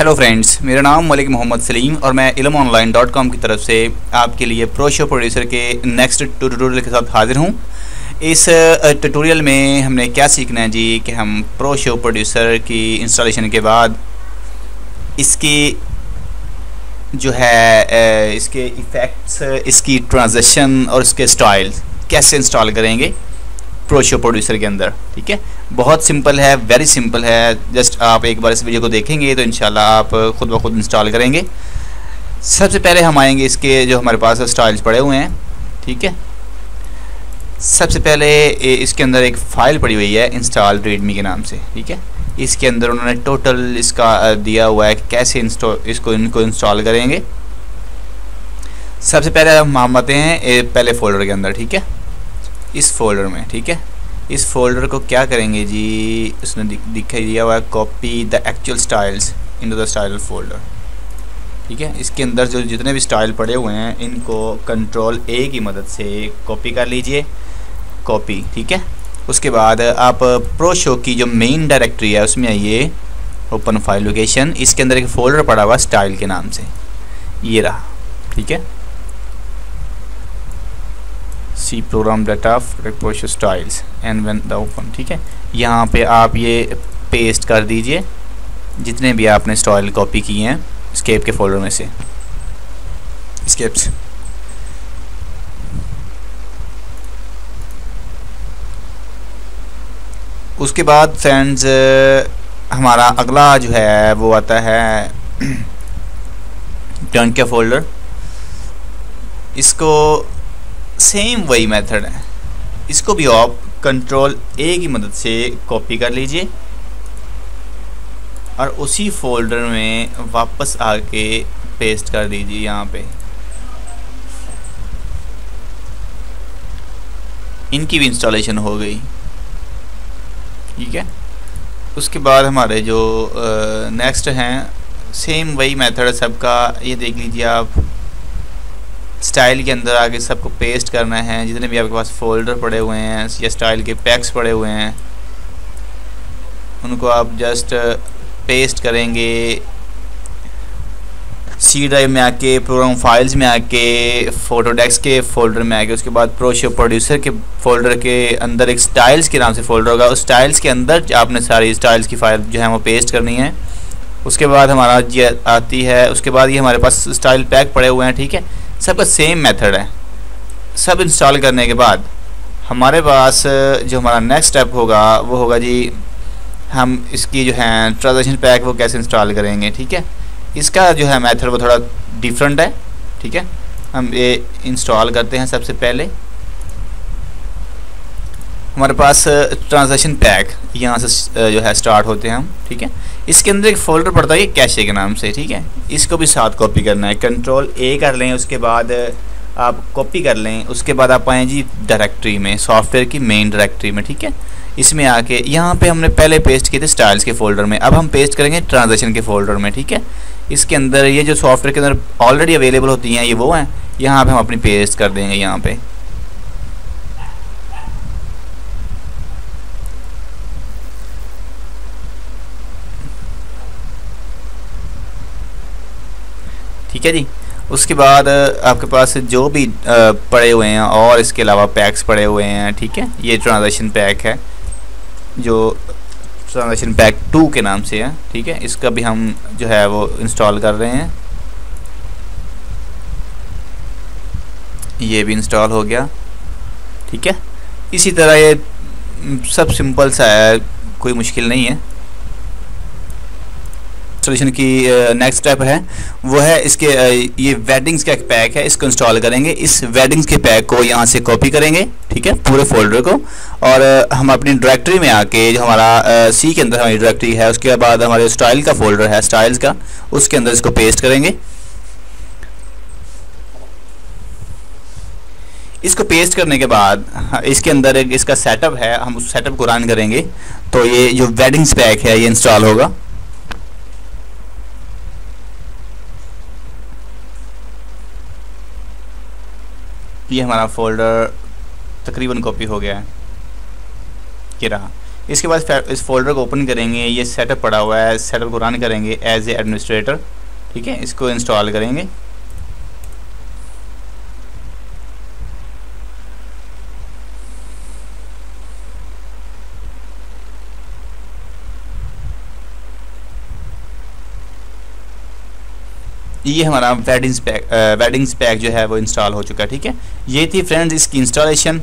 Hello friends, मेरा नाम मलिक मोहम्मद सलीम और मैं ilmonline.com की तरफ से आपके लिए प्रोशो प्रोड्यूसर के नेक्स्ट ट्यूटोरियल के साथ हाज़िर हूँ। इस ट्यूटोरियल में हमने क्या सीखना है जी कि हम प्रोशो प्रोड्यूसर की इंस्टॉलेशन के बाद इसकी जो है इसके इफ़ेक्ट्स, इसकी ट्रांजिशन और इसके स्टाइल कैसे इंस्टॉल करेंगे प्रोशो प्रोड्यूसर के अंदर। ठीक है, बहुत सिंपल है, वेरी सिंपल है। जस्ट आप एक बार इस वीडियो को देखेंगे तो इंशाल्लाह आप खुद ब खुद इंस्टॉल करेंगे। सबसे पहले हम आएंगे इसके जो हमारे पास स्टाइल्स पड़े हुए हैं। ठीक है, सबसे पहले इसके अंदर एक फ़ाइल पड़ी हुई है इंस्टॉल रीडमी के नाम से। ठीक है, इसके अंदर उन्होंने टोटल इसका दिया हुआ है कि कैसे इनको इंस्टॉल करेंगे। सबसे पहले हम आते हैं पहले फ़ोल्डर के अंदर। ठीक है, इस फोल्डर में। ठीक है, इस फोल्डर को क्या करेंगे जी, उसने दिखाई दिया हुआ है copy the actual styles into the style folder. ठीक है, इसके अंदर जो जितने भी स्टाइल पड़े हुए हैं इनको कंट्रोल ए की मदद से कॉपी कर लीजिए, कॉपी। ठीक है, उसके बाद आप प्रोशो की जो मेन डायरेक्टरी है उसमें आइए, ओपन फाइल लोकेशन। इसके अंदर एक फ़ोल्डर पड़ा हुआ स्टाइल के नाम से, ये रहा। ठीक है, C program data ProShow styles and when the open. ठीक है, यहाँ पे आप ये पेस्ट कर दीजिए जितने भी आपने स्टाइल कॉपी किए हैं स्केप के फोल्डर में से, स्केप्स। उसके बाद फ्रेंड्स हमारा अगला जो है वो आता है टर्न के फोल्डर। इसको सेम वही मेथड है, इसको भी आप कंट्रोल ए की मदद से कॉपी कर लीजिए और उसी फोल्डर में वापस आके पेस्ट कर दीजिए यहाँ पे। इनकी भी इंस्टॉलेशन हो गई। ठीक है, उसके बाद हमारे जो नेक्स्ट हैं, सेम वही मेथड है सबका। ये देख लीजिए आप, स्टाइल के अंदर आके सबको पेस्ट करना है। जितने भी आपके पास फोल्डर पड़े हुए हैं या स्टाइल के पैक्स पड़े हुए हैं उनको आप जस्ट पेस्ट करेंगे सी ड्राइव में आके, प्रोग्राम फाइल्स में आके, फोटोडेक्स के फोल्डर में आके। उसके बाद प्रोशो प्रोड्यूसर के फोल्डर के अंदर एक स्टाइल्स के नाम से फोल्डर होगा, उस स्टाइल्स के अंदर आपने सारी स्टाइल्स की फाइल जो है वो पेस्ट करनी है। उसके बाद हमारा ये आती है, उसके बाद ये हमारे पास स्टाइल पैक पड़े हुए हैं। ठीक है, सबका सेम मेथड है। सब इंस्टॉल करने के बाद हमारे पास जो हमारा नेक्स्ट स्टेप होगा वो होगा जी, हम इसकी जो है ट्रांजिशन पैक वो कैसे इंस्टॉल करेंगे। ठीक है, इसका जो है मेथड वो थोड़ा डिफरेंट है। ठीक है, हम ये इंस्टॉल करते हैं। सबसे पहले हमारे पास ट्रांजिशन पैक यहाँ से जो है स्टार्ट होते हैं हम। ठीक है, इसके अंदर एक फ़ोल्डर पड़ता है कैशे के नाम से। ठीक है, इसको भी साथ कॉपी करना है, कंट्रोल ए कर लें, उसके बाद आप कॉपी कर लें। उसके बाद आप आएँ जी डायरेक्टरी में, सॉफ्टवेयर की मेन डायरेक्टरी में। ठीक है, इसमें आके यहाँ पे हमने पहले पेस्ट किए थे स्टाइल्स के फ़ोल्डर में, अब हम पेस्ट करेंगे ट्रांजिशन के फ़ोल्डर में। ठीक है, इसके अंदर ये जो सॉफ्टवेयर के अंदर ऑलरेडी अवेलेबल होती हैं ये वो हैं, यहाँ पर हम अपनी पेस्ट कर देंगे यहाँ पर। ठीक है जी, उसके बाद आपके पास जो भी पड़े हुए हैं और इसके अलावा पैक्स पड़े हुए हैं। ठीक है, ये ट्रांजिशन पैक है जो ट्रांजिशन पैक 2 के नाम से है। ठीक है, इसका भी हम जो है वो इंस्टॉल कर रहे हैं। ये भी इंस्टॉल हो गया। ठीक है, इसी तरह ये सब सिंपल सा है, कोई मुश्किल नहीं है। सोल्यूशन की नेक्स्ट स्टेप है वो है इसके ये वेडिंग्स का एक पैक है, इसको इंस्टॉल करेंगे। इस वेडिंग्स के पैक को यहाँ से कॉपी करेंगे। ठीक है, पूरे फोल्डर को, और हम अपनी डायरेक्टरी में आके जो हमारा सी के अंदर हमारी डायरेक्टरी है, उसके बाद हमारे स्टाइल का फोल्डर है स्टाइल्स का, उसके अंदर इसको पेस्ट करेंगे। इसको पेस्ट करने के बाद इसके अंदर एक इसका सेटअप है, हम उस सेटअप को रन करेंगे तो ये जो वेडिंग्स पैक है ये इंस्टॉल होगा। ये हमारा फोल्डर तकरीबन कॉपी हो गया है, ये रहा। इसके बाद इस फोल्डर को ओपन करेंगे, ये सेटअप पड़ा हुआ है, सेटअप को रन करेंगे एज ए एडमिनिस्ट्रेटर, ठीक है। इसको इंस्टॉल करेंगे। ये हमारा वेडिंग्स पैक जो है वो इंस्टॉल हो चुका है, ठीक है। ये थी फ्रेंड्स इसकी इंस्टॉलेशन,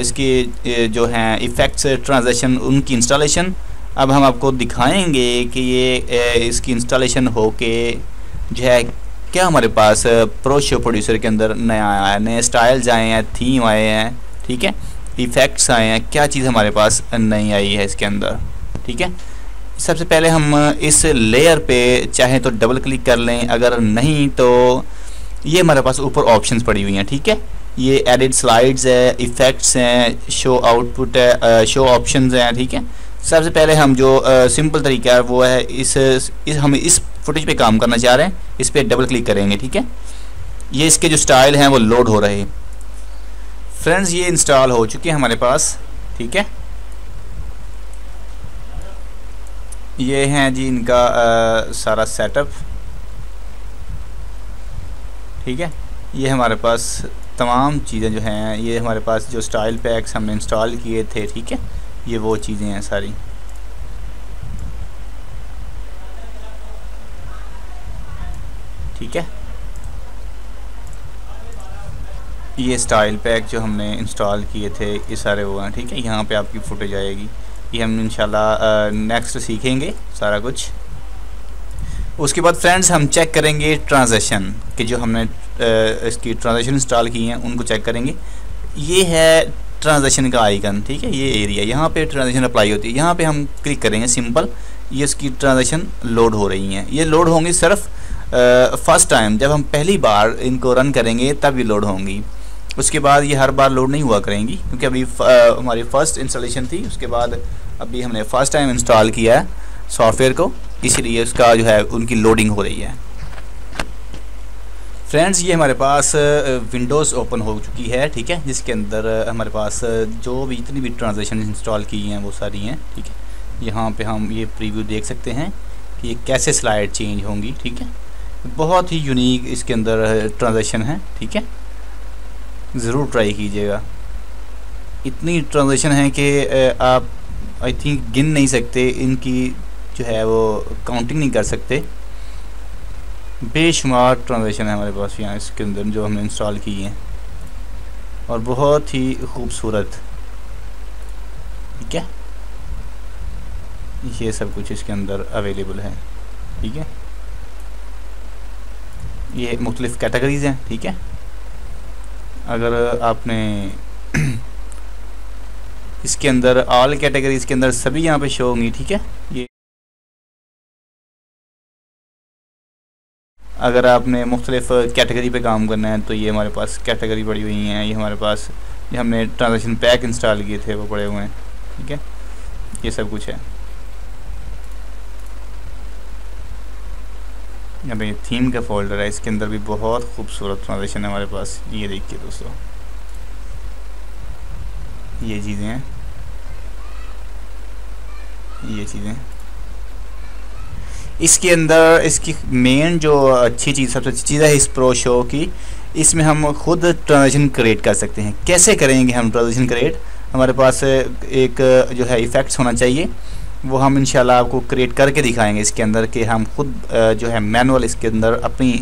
इसकी जो हैं इफ़ेक्ट्स ट्रांजैक्शन उनकी इंस्टॉलेशन। अब हम आपको दिखाएंगे कि ये इसकी इंस्टॉलेशन हो के जो है क्या हमारे पास प्रोशो प्रोड्यूसर के अंदर नया आया है, नए स्टाइल्स आए हैं, थीम आए हैं, ठीक है, इफ़ेक्ट्स आए हैं, क्या चीज़ हमारे पास नई आई है इसके अंदर, ठीक है। सबसे पहले हम इस लेयर पे चाहे तो डबल क्लिक कर लें, अगर नहीं तो ये हमारे पास ऊपर ऑप्शंस पड़ी हुई हैं, ठीक है। ये एडिट स्लाइड्स है, इफ़ेक्ट्स हैं, शो आउटपुट है, शो ऑप्शंस हैं, ठीक है। सबसे पहले हम जो सिंपल तरीका है वो है हम इस फुटेज पे काम करना चाह रहे हैं, इस पर डबल क्लिक करेंगे, ठीक है। ये इसके जो स्टाइल हैं वो लोड हो रहे हैं फ्रेंड्स। ये इंस्टॉल हो चुके हैं हमारे पास, ठीक है। ये हैं जी इनका सारा सेटअप, ठीक है। ये हमारे पास तमाम चीज़ें जो हैं, ये हमारे पास जो स्टाइल पैक्स हमने इंस्टॉल किए थे, ठीक है, ये वो चीज़ें हैं सारी, ठीक है। ये स्टाइल पैक जो हमने इंस्टॉल किए थे ये सारे वो हैं, ठीक है। यहाँ पे आपकी फुटेज आएगी, ये हम इंशाल्लाह नेक्स्ट सीखेंगे सारा कुछ। उसके बाद फ्रेंड्स हम चेक करेंगे ट्रांजैक्शन कि जो हमने इसकी ट्रांजैक्शन इंस्टॉल की हैं उनको चेक करेंगे। ये है ट्रांजैक्शन का आइकन, ठीक है, ये एरिया, यहाँ पे ट्रांजैक्शन अप्लाई होती है, यहाँ पे हम क्लिक करेंगे सिंपल, ये इसकी ट्रांजैक्शन लोड हो रही हैं। ये लोड होंगी सिर्फ फर्स्ट टाइम, जब हम पहली बार इनको रन करेंगे तब ये लोड होंगी। उसके बाद ये हर बार लोड नहीं हुआ करेंगी, क्योंकि अभी हमारी फ़र्स्ट इंस्टॉलेशन थी, उसके बाद अभी हमने फ़र्स्ट टाइम इंस्टॉल किया है सॉफ्टवेयर को, इसीलिए उसका जो है उनकी लोडिंग हो रही है। फ्रेंड्स ये हमारे पास विंडोज़ ओपन हो चुकी है, ठीक है, जिसके अंदर हमारे पास जो भी इतनी भी ट्रांजैक्शन इंस्टॉल की हैं वो सारी हैं, ठीक है। यहाँ पे हम ये प्रीव्यू देख सकते हैं कि ये कैसे स्लाइड चेंज होंगी, ठीक है। बहुत ही यूनिक इसके अंदर ट्रांजैक्शन है, ठीक है, ज़रूर ट्राई कीजिएगा। इतनी ट्रांजैक्शन है कि आप आई थिंक गिन नहीं सकते, इनकी जो है वो काउंटिंग नहीं कर सकते, बेशुमार ट्रांजैक्शन है हमारे पास यहाँ इसके अंदर जो हमने इंस्टॉल की हैं, और बहुत ही खूबसूरत, ठीक है। ये सब कुछ इसके अंदर अवेलेबल है, ठीक है। ये मुख्तलिफ़ कैटेगरीज़ हैं, ठीक है। अगर आपने इसके अंदर ऑल कैटेगरीज़ के अंदर सभी यहाँ पे शो होंगी, ठीक है। ये अगर आपने मुख्तलिफ़ कैटेगरी पे काम करना है तो ये हमारे पास कैटेगरी पड़ी हुई हैं। ये हमारे पास ये हमने ट्रांजैक्शन पैक इंस्टॉल किए थे वो पड़े हुए हैं, ठीक है। ये सब कुछ है। यहाँ पे थीम का फोल्डर है, इसके अंदर भी बहुत खूबसूरत ट्रांजैक्शन है हमारे पास। ये देखिए दोस्तों, ये चीज़ें हैं, ये चीज़ें इसके अंदर। इसकी मेन जो अच्छी चीज़, सबसे अच्छी चीज़ है इस प्रो शो की, इसमें हम खुद ट्रांजैक्शन क्रिएट कर सकते हैं। कैसे करेंगे हम ट्रांजैक्शन क्रिएट? हमारे पास एक जो है इफ़ेक्ट्स होना चाहिए, वो हम इंशाल्लाह आपको क्रिएट करके दिखाएंगे इसके अंदर कि हम खुद जो है मैनुअल इसके अंदर अपनी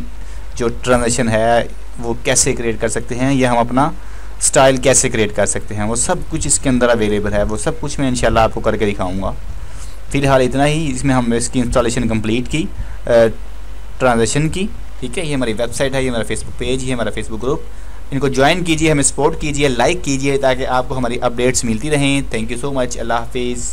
जो ट्रांजैक्शन है वो कैसे क्रिएट कर सकते हैं, या हम अपना स्टाइल कैसे क्रिएट कर सकते हैं, वो सब कुछ इसके अंदर अवेलेबल है। वो सब कुछ मैं इंशाल्लाह आपको करके दिखाऊंगा। फ़िलहाल इतना ही, इसमें हमने इसकी इंस्टॉलेशन कंप्लीट की ट्रांजैक्शन की, ठीक है। ये हमारी वेबसाइट है, ये हमारा फेसबुक पेज है, हमारा फेसबुक ग्रुप, इनको ज्वाइन कीजिए, हमें सपोर्ट कीजिए, लाइक कीजिए, ताकि आपको हमारी अपडेट्स मिलती रहें। Thank you so much. अल्लाह हाफिज़।